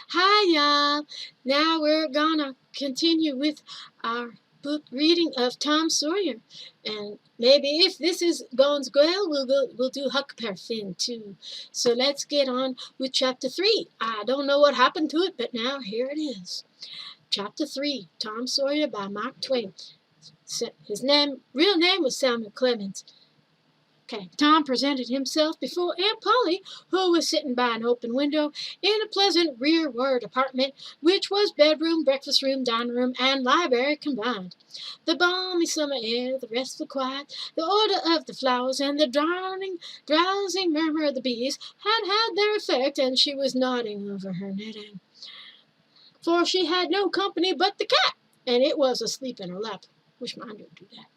Hi, y'all. Now we're gonna continue with our book reading of Tom Sawyer, and maybe if this is goes well, we'll do Huckleberry Finn too. So let's get on with chapter 3. I don't know what happened to it, but now here it is. Chapter 3, Tom Sawyer by Mark Twain. His real name was Samuel Clemens. Okay, Tom presented himself before Aunt Polly, who was sitting by an open window in a pleasant rearward apartment, which was bedroom, breakfast room, dining room, and library combined. The balmy summer air, the restful quiet, the odor of the flowers, and the drowsing murmur of the bees had their effect, and she was nodding over her knitting. For she had no company but the cat, and it was asleep in her lap. Wish mine would do that.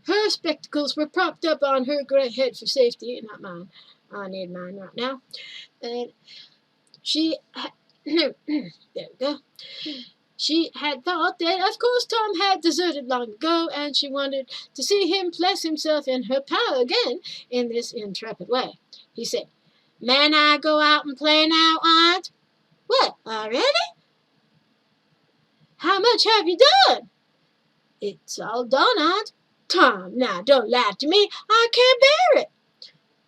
Her spectacles were propped up on her gray head for safety, not mine. I need mine right now. And she, there we go. She had thought that, of course, Tom had deserted long ago, and she wanted to see him place himself in her power again in this intrepid way. He said, "Man, I go out and play now, Aunt?" "What, already? How much have you done?" "It's all done, Aunt." "Tom, now don't lie to me. I can't bear it."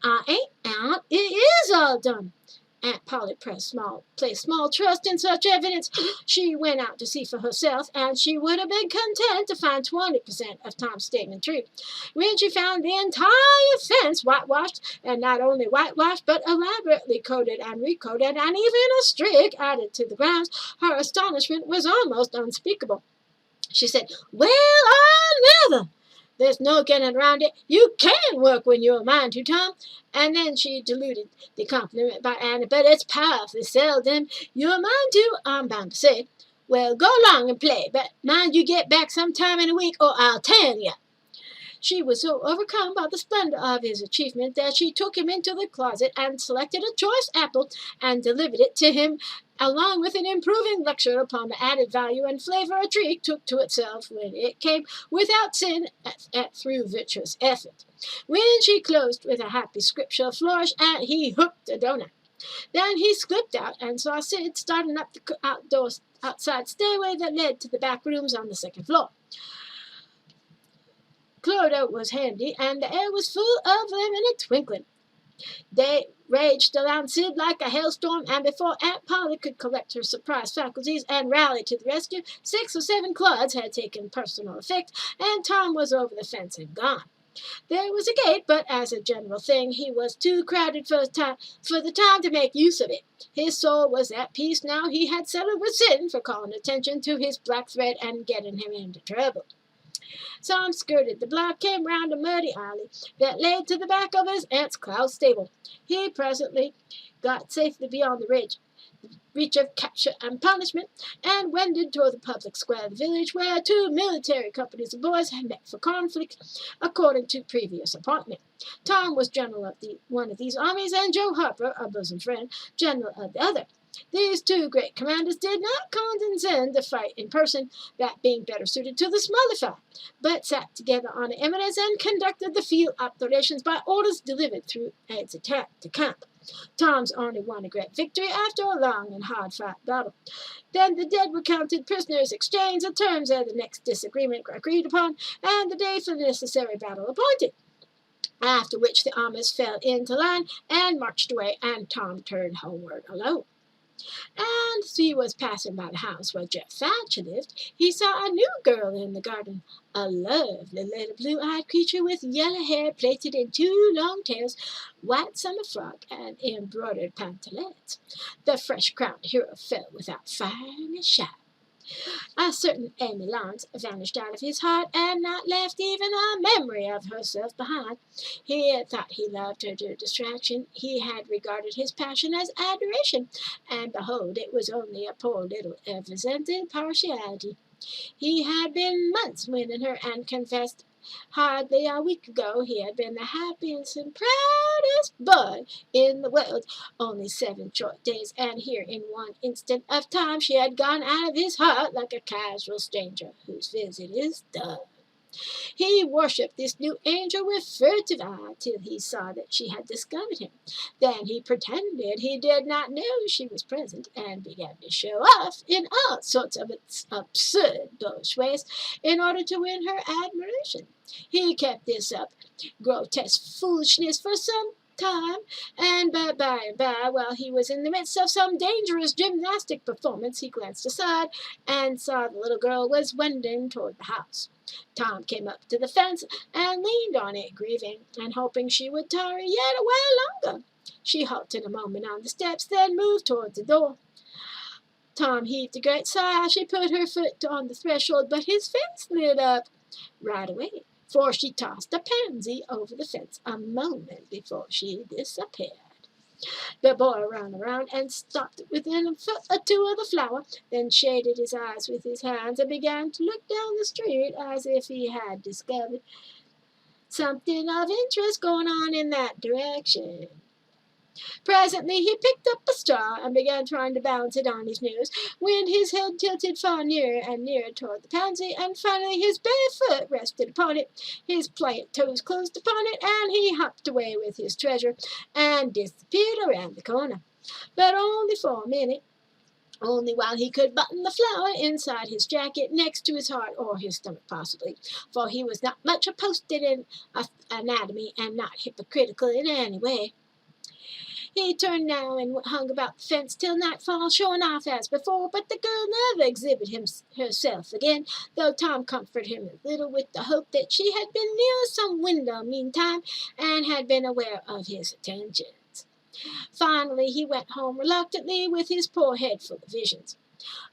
"I ain't, Aunt. It is all done." Aunt Polly placed small trust in such evidence. She went out to see for herself, and she would have been content to find 20% of Tom's statement true. When she found the entire fence whitewashed, and not only whitewashed, but elaborately coated and recoated, and even a streak added to the grounds, her astonishment was almost unspeakable. She said, "Well, I'll never! There's no getting around it. You can work when you're a mind to, Tom." And then she diluted the compliment by adding, "But it's powerfully seldom you're a mind to, I'm bound to say. Well, go along and play, but mind you get back sometime in a week, or I'll tan you." She was so overcome by the splendor of his achievement that she took him into the closet and selected a choice apple and delivered it to him, along with an improving lecture upon the added value and flavor a tree took to itself when it came without sin through virtuous effort. When she closed with a happy scriptural flourish, and he hooked a donut. Then he slipped out and saw Sid starting up the outside stairway that led to the back rooms on the second floor. Clorida was handy, and the air was full of them in a twinkling. They raged around Sid like a hailstorm, and before Aunt Polly could collect her surprised faculties and rally to the rescue, 6 or 7 clods had taken personal effect, and Tom was over the fence and gone. There was a gate, but as a general thing, he was too crowded for the time to make use of it. His soul was at peace now he had settled with Sid for calling attention to his black thread and getting him into trouble. Tom skirted the block, came round a muddy alley that led to the back of his aunt's cow stable. He presently got safely beyond the reach of capture and punishment, and wended toward the public square of the village, where 2 military companies of boys had met for conflict, according to previous appointment. Tom was general of one of these armies, and Joe Harper, a bosom friend, general of the other. These 2 great commanders did not condescend to fight in person, that being better suited to the smaller fry, but sat together on an eminence and conducted the field operations by orders delivered through aides de camp. Tom's army won a great victory after a long and hard-fought battle. Then the dead were counted, prisoners exchanged, the terms of the next disagreement agreed upon, and the day for the necessary battle appointed. After which the armies fell into line and marched away, and Tom turned homeward alone. And as he was passing by the house where Jeff Thatcher lived, he saw a new girl in the garden, a lovely little blue-eyed creature with yellow hair plaited in 2 long tails, white summer frock, and embroidered pantalettes. The fresh-crowned hero fell without firing a shot. A certain Amy Lawrence vanished out of his heart, and not left even a memory of herself behind. He had thought he loved her to distraction. He had regarded his passion as adoration, and behold, it was only a poor little resented partiality. He had been months winning her, and confessed hardly a week ago he had been the happiest and proudest boy in the world. Only 7 short days, and here in one instant of time she had gone out of his heart like a casual stranger whose visit is done. He worshipped this new angel with furtive eye till he saw that she had discovered him. Then he pretended he did not know she was present and began to show off in all sorts of absurd boyish ways in order to win her admiration. He kept this up grotesque foolishness for some time, and by and by, while he was in the midst of some dangerous gymnastic performance, he glanced aside and saw the little girl was wending toward the house. Tom came up to the fence and leaned on it, grieving, and hoping she would tarry yet a while longer. She halted a moment on the steps, then moved toward the door. Tom heaved a great sigh as she put her foot on the threshold, but his face lit up right away, for she tossed a pansy over the fence a moment before she disappeared. The boy ran around and stopped within a foot or two of the flower, then shaded his eyes with his hands and began to look down the street as if he had discovered something of interest going on in that direction. Presently he picked up a straw and began trying to balance it on his nose, when his head tilted far nearer and nearer toward the pansy, and finally his bare foot rested upon it, his pliant toes closed upon it, and he hopped away with his treasure and disappeared around the corner. But only for a minute. Only while he could button the flower inside his jacket, next to his heart or his stomach possibly, for he was not much posted in anatomy and not hypocritical in any way. He turned now and hung about the fence till nightfall, showing off as before, but the girl never exhibited herself again, though Tom comforted him a little with the hope that she had been near some window meantime, and had been aware of his attentions. Finally he went home reluctantly, with his poor head full of visions.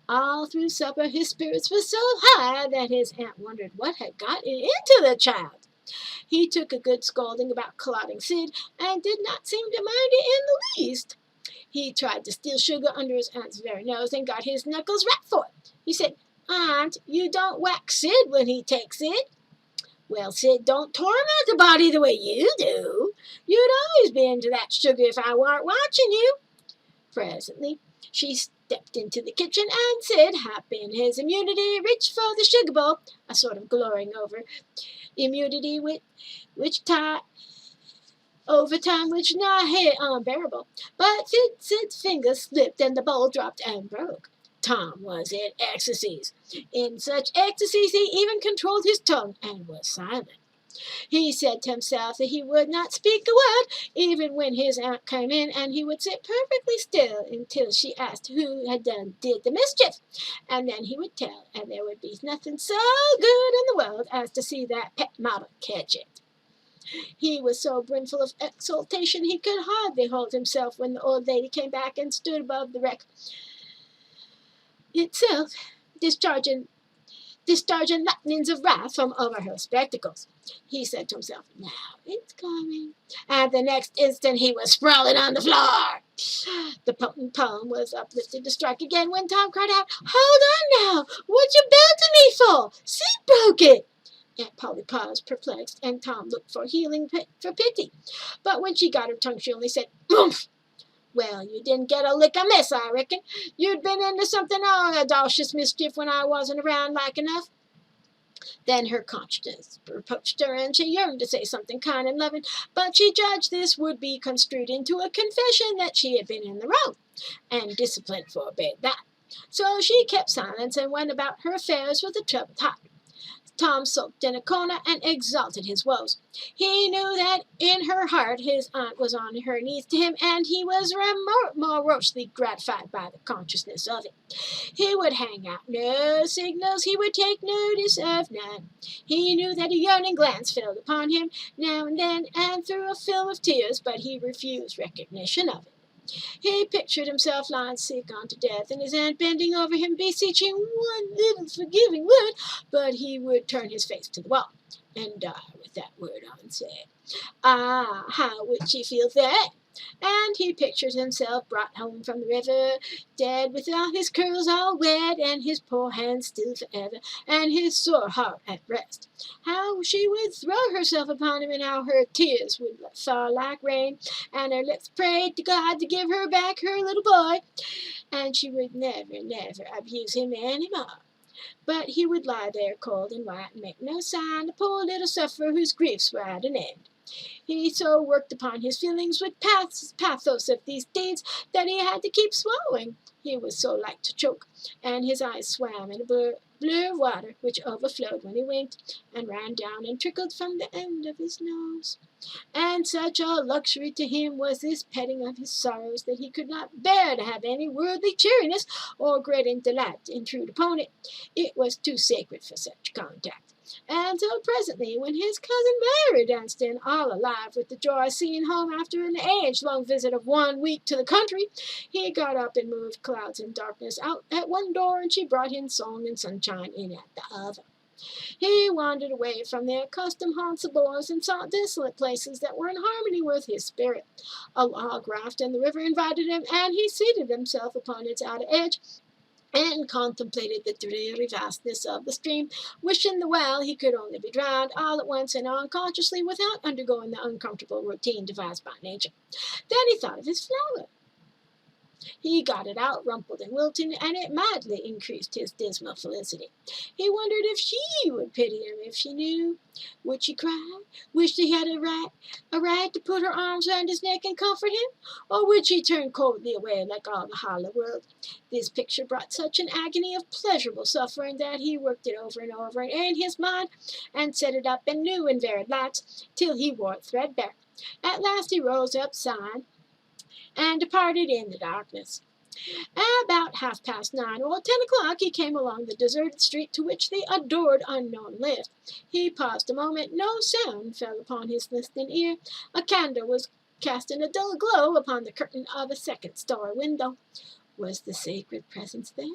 All through supper his spirits were so high that his aunt wondered what had got into the child. He took a good scolding about clotting Sid, and did not seem to mind it in the least. He tried to steal sugar under his aunt's very nose, and got his knuckles rapped for it. He said, "Aunt, you don't whack Sid when he takes it." "Well, Sid don't torment a body the way you do. You'd always be into that sugar if I weren't watching you." Presently she stepped into the kitchen, and Sid, happy in his immunity, reached for the sugar bowl, a sort of glorying over immunity which over time which nigh hit unbearable. But Sid's fingers slipped, and the bowl dropped and broke. Tom was in ecstasies. In such ecstasies he even controlled his tongue and was silent. He said to himself that he would not speak a word, even when his aunt came in, and he would sit perfectly still until she asked who did the mischief, and then he would tell, and there would be nothing so good in the world as to see that pet model catch it. He was so brimful of exultation he could hardly hold himself when the old lady came back and stood above the wreck itself, discharging lightnings of wrath from over her spectacles. He said to himself, "Now it's coming." And the next instant he was sprawling on the floor. The potent palm was uplifted to strike again, when Tom cried out, "Hold on now! What you belting me for? Sid broke it!" Aunt Polly paused, perplexed, and Tom looked for for pity. But when she got her tongue, she only said, "Oomph! Well, you didn't get a lick amiss, I reckon. You'd been into something audacious mischief when I wasn't around, like enough." Then her conscience reproached her, and she yearned to say something kind and loving, but she judged this would be construed into a confession that she had been in the wrong, and discipline forbade that. So she kept silence and went about her affairs with a troubled heart. Tom sulked in a corner and exalted his woes. He knew that in her heart his aunt was on her knees to him, and he was morosely gratified by the consciousness of it. He would hang out no signals, he would take notice of none. He knew that a yearning glance fell upon him now and then, and threw a film of tears, but he refused recognition of it. He pictured himself lying sick unto death, and his aunt bending over him, beseeching one little forgiving word, but he would turn his face to the wall, and die with that word unsaid. Ah, how would she feel then? And he pictured himself brought home from the river, dead, with all his curls all wet, and his poor hands still forever, and his sore heart at rest. How she would throw herself upon him, and how her tears would fall like rain, and her lips prayed to God to give her back her little boy, and she would never, never abuse him any more. But he would lie there cold and white and make no sign, the poor little sufferer whose griefs were at an end. He so worked upon his feelings with pathos of these deeds that he had to keep swallowing. He was so like to choke, and his eyes swam in a blur of water which overflowed when he winked, and ran down and trickled from the end of his nose. And such a luxury to him was this petting of his sorrows that he could not bear to have any worldly cheeriness or great delight intrude upon it. It was too sacred for such contact. And so presently, when his cousin Mary danced in, all alive with the joy of seeing home after an age-long visit of 1 week to the country, he got up and moved clouds and darkness out at one door, and she brought in song and sunshine in at the other. He wandered away from the accustomed haunts of boys and sought desolate places that were in harmony with his spirit. A log raft in the river invited him, and he seated himself upon its outer edge and contemplated the dreary vastness of the stream, wishing the while he could only be drowned all at once and unconsciously without undergoing the uncomfortable routine devised by nature. Then he thought of his flower. He got it out, rumpled and wilting, and it madly increased his dismal felicity. He wondered if she would pity him if she knew. Would she cry? Wish he had a right to put her arms round his neck and comfort him? Or would she turn coldly away like all the hollow world? This picture brought such an agony of pleasurable suffering that he worked it over and over in his mind, and set it up in new and varied lights, till he wore it threadbare. At last he rose up, sighed, and departed in the darkness. About 9:30 or 10 o'clock he came along the deserted street to which the adored unknown lived. He paused a moment. No sound fell upon his listening ear. A candle was casting a dull glow upon the curtain of a second-story window. Was the sacred presence there?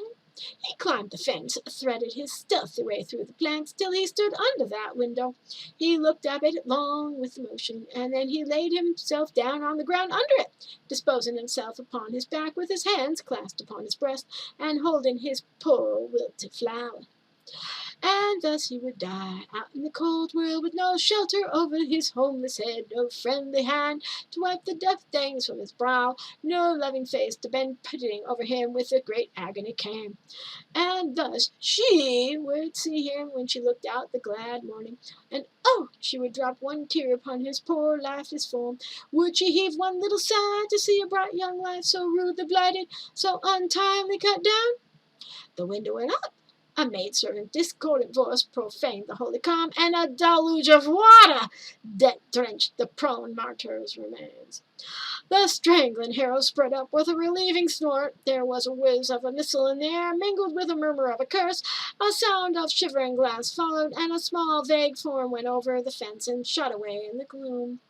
He climbed the fence, threaded his stealthy way through the plants, till he stood under that window. He looked up at it long with emotion, and then he laid himself down on the ground under it, disposing himself upon his back with his hands clasped upon his breast, and holding his poor wilted flower. And thus he would die, out in the cold world, with no shelter over his homeless head, no friendly hand to wipe the death stains from his brow, no loving face to bend pitying over him with a great agony came. And thus she would see him when she looked out the glad morning, and oh, she would drop one tear upon his poor lifeless form. Would she heave one little sigh to see a bright young life so rudely blighted, so untimely cut down? The window went up. A maidservant's discordant voice profaned the holy calm, and a deluge of water drenched the prone martyr's remains. The strangling hero spread up with a relieving snort. There was a whiz of a missile in the air, mingled with a murmur of a curse. A sound of shivering glass followed, and a small vague form went over the fence and shot away in the gloom.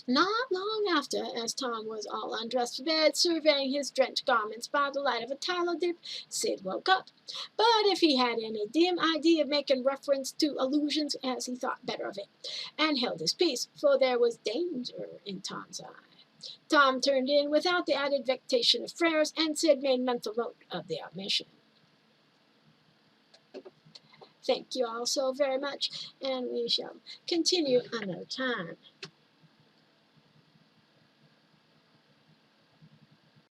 Not long after, as Tom was all undressed for bed, surveying his drenched garments by the light of a tallow dip, Sid woke up. But if he had any dim idea of making reference to allusions, as he thought better of it, and held his peace, for there was danger in Tom's eye. Tom turned in without the added vexation of prayers, and Sid made mental note of the omission. Thank you all so very much, and we shall continue another time.